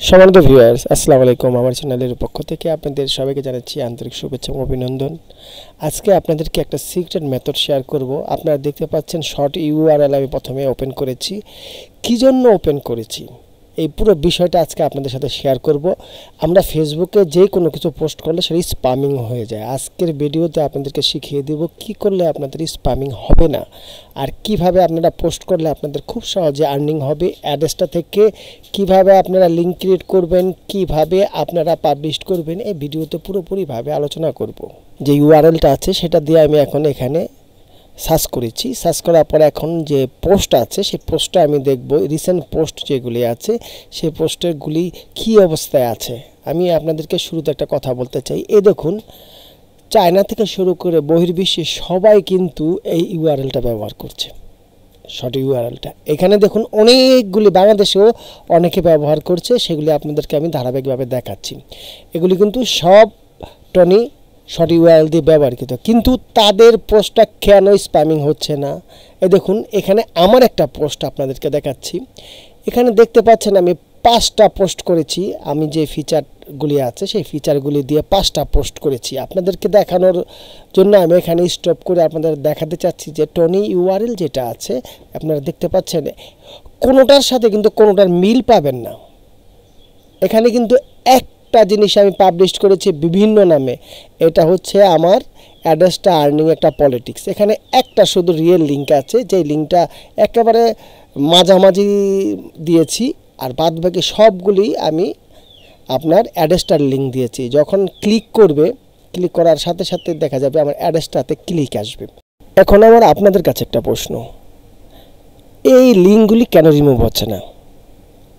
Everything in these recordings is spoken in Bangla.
সম্মানিত ভিউয়ার্স, আসসালামু আলাইকুম। আমার চ্যানেলের পক্ষ থেকে আপনাদের সবাইকে জানাচ্ছি আন্তরিক শুভেচ্ছা এবং অভিনন্দন। আজকে আপনাদেরকে একটা সিক্রেট মেথড শেয়ার করব। আপনারা দেখতে পাচ্ছেন শর্ট ইউআরএল আমি প্রথমে ওপেন করেছি। কী জন্য ওপেন করেছি এই পুরো বিষয়টা আজকে আপনাদের সাথে শেয়ার করব। আমরা ফেসবুকে যে কোনো কিছু পোস্ট করলে সেটা স্প্যামিং হয়ে যায়। আজকের ভিডিওতে আপনাদেরকে শিখিয়ে দেব কি করলে আপনাদের স্প্যামিং হবে না, আর কিভাবে আপনারা পোস্ট করলে আপনাদের খুব সহজে আর্নিং হবে। অ্যাড্রেসটা থেকে কিভাবে আপনারা লিঙ্ক ক্রিয়েট করবেন, কিভাবে আপনারা পাবলিশ করবেন, এই ভিডিওতে পুরোপুরিভাবে আলোচনা করব। যে ইউআরএলটা আছে সেটা দিয়ে আমি এখন এখানে সার্চ করেছি। সার্চ করার পর এখন যে পোস্ট আছে সেই পোস্টটা আমি দেখব, রিসেন্ট পোস্ট যেগুলি আছে সেই পোস্টেরগুলি কী অবস্থায় আছে। আমি আপনাদেরকে শুরুতে একটা কথা বলতে চাই। এই দেখুন, চায়না থেকে শুরু করে বহির্বিশ্বে সবাই কিন্তু এই ইউআরএলটা ব্যবহার করছে, শর্ট ইউআরএলটা। এখানে দেখুন অনেকগুলি, বাংলাদেশেও অনেকে ব্যবহার করছে, সেগুলি আপনাদেরকে আমি ধারাবাহিকভাবে দেখাচ্ছি। এগুলি কিন্তু সব টনি শর্ট ইউআরএল দিয়ে ব্যবহৃত, কিন্তু তাদের পোস্টটা কেন স্প্যামিং হচ্ছে না? এই দেখুন, এখানে আমার একটা পোস্ট আপনাদেরকে দেখাচ্ছি। এখানে দেখতে পাচ্ছেন আমি 5টা পোস্ট করেছি। আমি যে ফিচারগুলি আছে সেই ফিচারগুলি দিয়ে 5টা পোস্ট করেছি। আপনাদেরকে দেখানোর জন্য আমি এখানে স্টপ করে আপনাদের দেখাতে চাচ্ছি যে টনি ইউআরএল যেটা আছে আপনারা দেখতে পাচ্ছেন, কোনোটার সাথে কিন্তু কোনোটার মিল পাবেন না। এখানে কিন্তু একটা জিনিস আমি পাবলিশ করেছি বিভিন্ন নামে, এটা হচ্ছে আমার অ্যাড্রেসটা আর্নিং একটা পলিটিক্স। এখানে একটা শুধু রিয়েল লিঙ্ক আছে, যেই লিঙ্কটা একেবারে মাঝামাঝি দিয়েছি, আর বাদবাকি সবগুলি আমি আপনার অ্যাড্রেসটার লিঙ্ক দিয়েছি। যখন ক্লিক করবে, ক্লিক করার সাথে সাথে দেখা যাবে আমার অ্যাড্রেসটাতে ক্লিক আসবে। এখন আমার আপনাদের কাছে একটা প্রশ্ন, এই লিঙ্কগুলি কেন রিমুভ হচ্ছে না?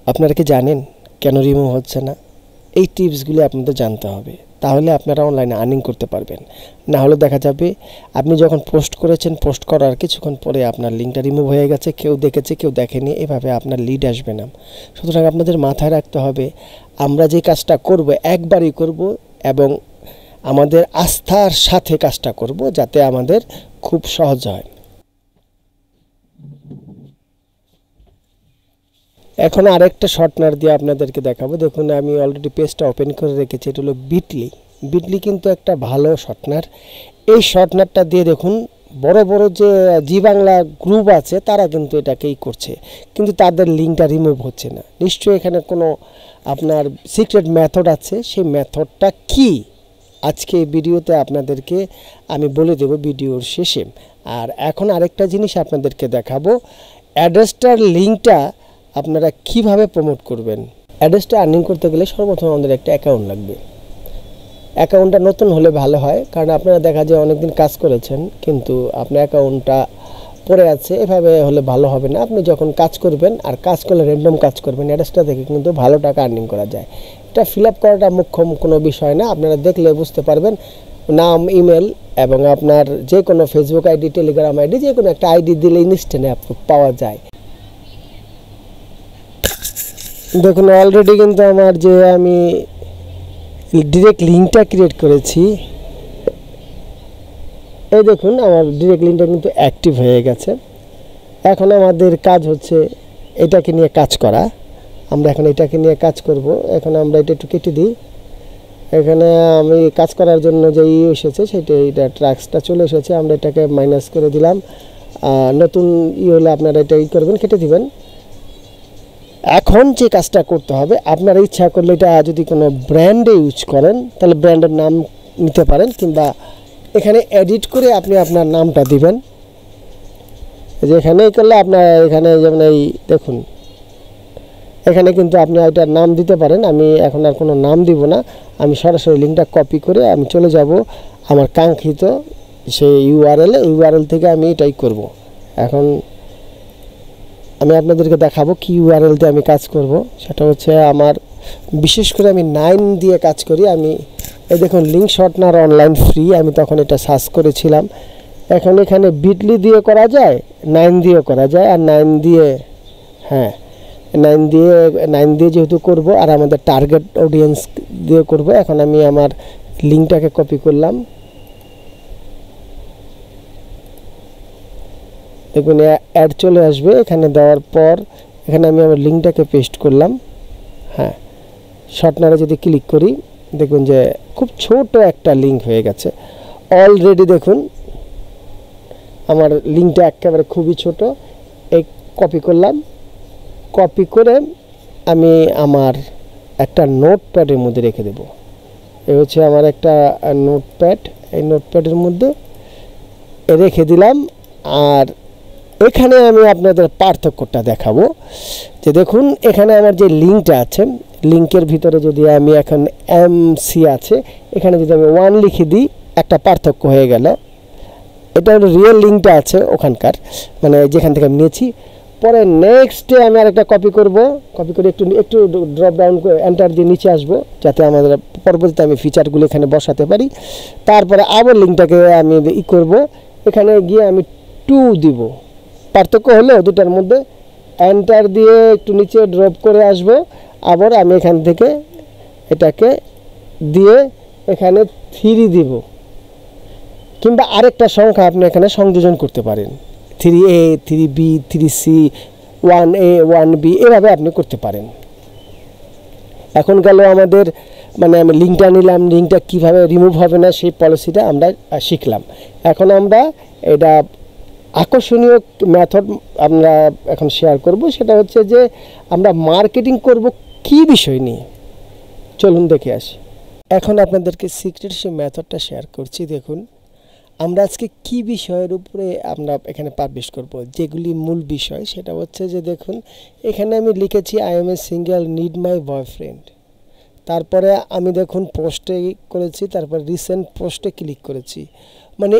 আপনারা কি জানেন কেন রিমুভ হচ্ছে না? এই টিপসগুলি আপনাদের জানতে হবে, তাহলে আপনারা অনলাইনে আর্নিং করতে পারবেন। না হলে দেখা যাবে আপনি যখন পোস্ট করেছেন, পোস্ট করার কিছুক্ষণ পরে আপনার লিঙ্কটা রিমুভ হয়ে গেছে, কেউ দেখেছে কেউ দেখেনি, এভাবে আপনার লিড আসবে না। সুতরাং আপনাদের মাথায় রাখতে হবে, আমরা যে কাজটা করব একবারই করব এবং আমাদের আস্থার সাথে কাজটা করব, যাতে আমাদের খুব সহজ হয়। এখন আরেকটা শর্টনার দিয়ে আপনাদেরকে দেখাবো। দেখুন, আমি অলরেডি পেজটা ওপেন করে রেখেছি। এটা হলো বিটলি। বিটলি কিন্তু একটা ভালো শর্টনার। এই শর্টনারটা দিয়ে দেখুন বড় বড় যে জি বাংলা গ্রুপ আছে তারা কিন্তু এটাকেই করছে, কিন্তু তাদের লিঙ্কটা রিমুভ হচ্ছে না। নিশ্চয়ই এখানে কোনো আপনার সিক্রেট মেথড আছে। সেই মেথডটা কি আজকে এই ভিডিওতে আপনাদেরকে আমি বলে দেব ভিডিওর শেষে। আর এখন আরেকটা জিনিস আপনাদেরকে দেখাবো, অ্যাড্রেসটার লিঙ্কটা আপনারা কিভাবে প্রমোট করবেন। অ্যাড্রেসটা আর্নিং করতে গেলে সর্বপ্রথম আমাদের একটা অ্যাকাউন্ট লাগবে। অ্যাকাউন্টটা নতুন হলে ভালো হয়, কারণ আপনারা দেখা যায় অনেকদিন কাজ করেছেন কিন্তু আপনার অ্যাকাউন্টটা পড়ে আছে, এভাবে হলে ভালো হবে না। আপনি যখন কাজ করবেন, আর কাজ করলে র্যান্ডম কাজ করবেন, অ্যাড্রেসটা থেকে কিন্তু ভালো টাকা আর্নিং করা যায়। এটা ফিল আপ করাটা মুখ্য কোনো বিষয় না, আপনারা দেখলে বুঝতে পারবেন। নাম, ইমেল এবং আপনার যে কোনো ফেসবুক আইডি, টেলিগ্রাম আইডি, যে কোনো একটা আইডি দিলে ইনস্ট্যান্টে পাওয়া যায়। দেখুন, অলরেডি কিন্তু আমার যে আমি ডিরেক্ট লিঙ্কটা ক্রিয়েট করেছি, এই দেখুন আমার ডিরেক্ট লিঙ্কটা কিন্তু অ্যাক্টিভ হয়ে গেছে। এখন আমাদের কাজ হচ্ছে এটাকে নিয়ে কাজ করা। আমরা এখন এটাকে নিয়ে কাজ করব। এখন আমরা এটা একটু কেটে দিই। এখানে আমি কাজ করার জন্য যে এসেছে সেটা, এটা ট্র্যাক্সটা চলে এসেছে, আমরা এটাকে মাইনাস করে দিলাম। নতুন হলে আপনারা এটা করবেন, কেটে দিবেন। এখন যে কাজটা করতে হবে, আপনারা ইচ্ছা করলে এটা যদি কোনো ব্র্যান্ডে ইউজ করেন তাহলে ব্র্যান্ডের নাম নিতে পারেন, কিংবা এখানে এডিট করে আপনি আপনার নামটা দিবেন। যে এখানে করলে আপনার এখানে যেমন এই দেখুন, এখানে কিন্তু আপনি এটার নাম দিতে পারেন। আমি এখন আর কোনো নাম দিব না, আমি সরাসরি লিঙ্কটা কপি করে আমি চলে যাব আমার কাঙ্ক্ষিত সেই ইউআরএল থেকে আমি এটাই করব। এখন আমি আপনাদেরকে দেখাবো কি ইউআরএল দিয়ে আমি কাজ করব। সেটা হচ্ছে আমার, বিশেষ করে আমি 9 দিয়ে কাজ করি। আমি এই দেখুন, লিঙ্ক শর্টনার অনলাইন ফ্রি, আমি তখন এটা সার্চ করেছিলাম। এখন এখানে বিটলি দিয়ে করা যায়, 9 দিয়েও করা যায়। আর 9 দিয়ে, হ্যাঁ 9 দিয়ে যেহেতু করব, আর আমাদের টার্গেট অডিয়েন্স দিয়ে করব। এখন আমি আমার লিঙ্কটাকে কপি করলাম। দেখুন অ্যাড চলে আসবে। এখানে দেওয়ার পর এখানে আমি আমার লিঙ্কটাকে পেস্ট করলাম। হ্যাঁ, শর্টনারে যদি ক্লিক করি দেখুন যে খুব ছোট একটা লিঙ্ক হয়ে গেছে অলরেডি। দেখুন আমার লিঙ্কটা একেবারে খুবই ছোট। এই কপি করলাম, কপি করে আমি আমার একটা নোটপ্যাডের মধ্যে রেখে দেব। এই হচ্ছে আমার একটা নোটপ্যাড, এই নোটপ্যাডের মধ্যে রেখে দিলাম। আর এখানে আমি আপনাদের পার্থক্যটা দেখাবো যে দেখুন এখানে আমার যে লিঙ্কটা আছে, লিঙ্কের ভিতরে যদি আমি এখন MC আছে, এখানে যদি আমি 1 লিখে দিই একটা পার্থক্য হয়ে গেল। এটা হলো রিয়েল লিঙ্কটা আছে ওখানকার, মানে যেখান থেকে আমি নিয়েছি। পরে নেক্সটে আমি আরেকটা কপি করব, কপি করে একটু ড্রপ ডাউন করে এন্টার দিয়ে নিচে আসবো, যাতে আমাদের পরবর্তীতে আমি ফিচারগুলো এখানে বসাতে পারি। তারপরে আবার লিঙ্কটাকে আমি করব, এখানে গিয়ে আমি 2 দিব। পার্থক্য হলো দুটার মধ্যে, এন্টার দিয়ে একটু নিচে ড্রপ করে আসব। আবার আমি এখান থেকে এটাকে দিয়ে এখানে 3 দিব, কিংবা আরেকটা সংখ্যা আপনি এখানে সংযোজন করতে পারেন, 3A 3B 3C 1A 1B এভাবে আপনি করতে পারেন। এখন গেল আমাদের মানে আমি লিঙ্কটা নিলাম, লিঙ্কটা কীভাবে রিমুভ হবে না সেই পলিসিটা আমরা শিখলাম। এখন আমরা এটা আকর্ষণীয় মেথড আমরা এখন শেয়ার করব, সেটা হচ্ছে যে আমরা মার্কেটিং করব কি বিষয় নিয়ে, চলুন দেখে আসি। এখন আপনাদেরকে সিক্রেট সেই মেথডটা শেয়ার করছি। দেখুন আমরা আজকে কি বিষয়ের উপরে আমরা এখানে পাবলিশ করব, যেগুলি মূল বিষয় সেটা হচ্ছে যে দেখুন এখানে আমি লিখেছি I M a single need my boyfriend. তারপরে আমি দেখুন পোস্টে করেছি, তারপর রিসেন্ট পোস্টে ক্লিক করেছি, মানে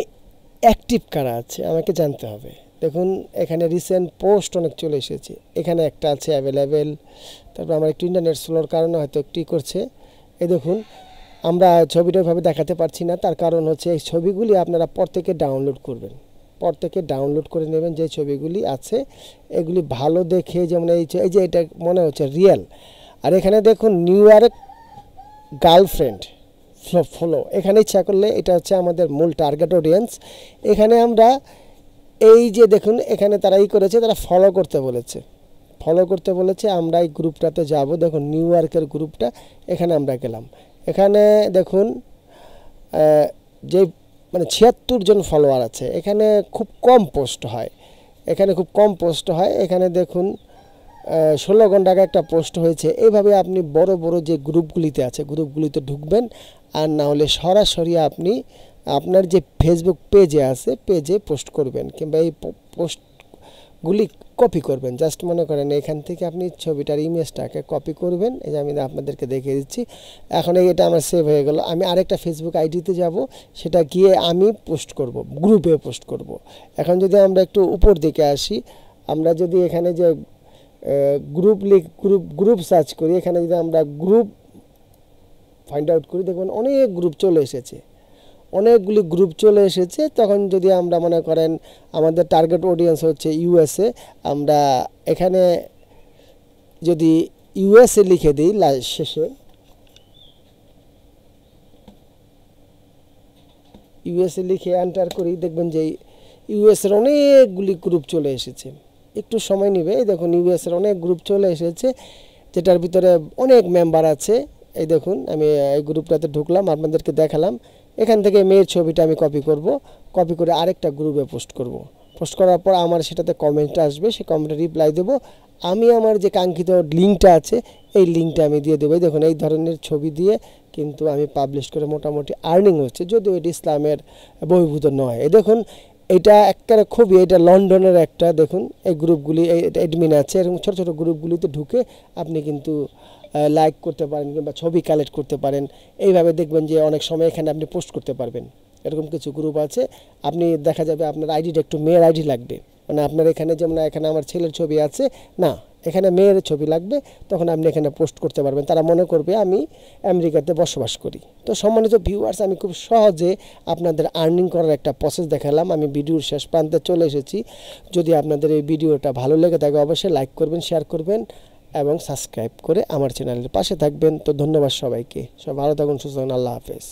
অ্যাক্টিভ কারা আছে আমাকে জানতে হবে। দেখুন এখানে রিসেন্ট পোস্ট অনেক চলে এসেছে, এখানে একটা আছে অ্যাভেলেবেল। তারপর আমার একটু ইন্টারনেট স্লোর কারণে হয়তো একটি করছে। এই দেখুন আমরা ছবিটা ওইভাবে দেখাতে পারছি না, তার কারণ হচ্ছে এই ছবিগুলি আপনারা পর থেকে ডাউনলোড করবেন, পর থেকে ডাউনলোড করে নেবেন। যে ছবিগুলি আছে এগুলি ভালো দেখে, যেমন এই যে এটা মনে হচ্ছে রিয়েল। আর এখানে দেখুন নিউ ইয়র্ক গার্লফ্রেন্ড ফলো, এখানে ইচ্ছা করলে এটা হচ্ছে আমাদের মূল টার্গেট অডিয়েন্স। এখানে আমরা এই যে দেখুন এখানে তারা করেছে, তারা ফলো করতে বলেছে, আমরা এই গ্রুপটাতে যাব। দেখুন নিউ ইয়র্কের গ্রুপটা, এখানে আমরা গেলাম। এখানে দেখুন যে মানে 76 জন ফলোয়ার আছে। এখানে খুব কম পোস্ট হয়, এখানে দেখুন 16 ঘন্টা আগে একটা পোস্ট হয়েছে। এইভাবে আপনি বড় বড় যে গ্রুপগুলিতে আছে গ্রুপগুলিতে ঢুকবেন, আর না হলে সরাসরি আপনি আপনার যে ফেসবুক পেজে আছে পেজে পোস্ট করবেন, কিংবা এই পোস্টগুলি কপি করবেন। জাস্ট মনে করেন এখান থেকে আপনি ছবিটার ইমেজটাকে কপি করবেন। এই যে আমি আপনাদেরকে দেখিয়ে দিচ্ছি। এখন এটা আমার সেভ হয়ে গেল। আমি আরেকটা ফেসবুক আইডিতে যাব, সেটা গিয়ে আমি পোস্ট করব, গ্রুপে পোস্ট করব। এখন যদি আমরা একটু উপর দিকে আসি, আমরা যদি এখানে যে গ্রুপ সার্চ করি, এখানে যদি আমরা গ্রুপ ফাইন্ড আউট করি, দেখবেন অনেক গ্রুপ চলে এসেছে, অনেকগুলি গ্রুপ চলে এসেছে। তখন যদি আমরা মনে করেন আমাদের টার্গেট অডিয়েন্স হচ্ছে USA, আমরা এখানে যদি USA লিখে দিই শেষে, USA লিখে এন্টার করি, দেখবেন যে US এর অনেকগুলি গ্রুপ চলে এসেছে। একটু সময় নেবে। এই দেখুন US এর অনেক গ্রুপ চলে এসেছে, যেটার ভিতরে অনেক মেম্বার আছে। এই দেখুন আমি এই গ্রুপটাতে ঢুকলাম, আপনাদেরকে দেখালাম। এখান থেকে মেয়ের ছবিটা আমি কপি করব, কপি করে আরেকটা গ্রুপে পোস্ট করব। পোস্ট করার পর আমার সেটাতে কমেন্ট আসবে, সেই কমেন্টে রিপ্লাই দেব। আমি আমার যে কাঙ্ক্ষিত লিঙ্কটা আছে এই লিঙ্কটা আমি দিয়ে দেবো। দেখুন এই ধরনের ছবি দিয়ে কিন্তু আমি পাবলিশ করে মোটামুটি আর্নিং হচ্ছে, যদিও এটি ইসলামের বহির্ভূত নয়। এই দেখুন এটা একেবারে খুবই, এটা লন্ডনের একটা, দেখুন এই গ্রুপগুলি অ্যাডমিন আছে, এরকম ছোটো ছোটো গ্রুপগুলিতে ঢুকে আপনি কিন্তু লাইক করতে পারেন কিংবা ছবি কালেক্ট করতে পারেন। এইভাবে দেখবেন যে অনেক সময় এখানে আপনি পোস্ট করতে পারবেন। এরকম কিছু গ্রুপ আছে, আপনি দেখা যাবে আপনার আইডিটা একটু মেয়ের আইডি লাগবে, মানে আপনার এখানে যেমন এখানে আমার ছেলের ছবি আছে না, এখানে মেয়ের ছবি লাগবে, তখন আপনি এখানে পোস্ট করতে পারবেন। তারা মনে করবে আমি আমেরিকাতে বসবাস করি। তো সম্মানিত ভিউয়ার্স, আমি খুব সহজে আপনাদের আর্নিং করার একটা প্রসেস দেখালাম। আমি ভিডিওর শেষ প্রান্তে চলে এসেছি। যদি আপনাদের এই ভিডিওটা ভালো লেগে থাকে অবশ্যই লাইক করবেন, শেয়ার করবেন এবং সাবস্ক্রাইব করে আমার চ্যানেলের পাশে থাকবেন। তো ধন্যবাদ সবাইকে, সবাই ভালো থাকুন, সুস্থ থাকুন, আল্লাহ হাফেজ।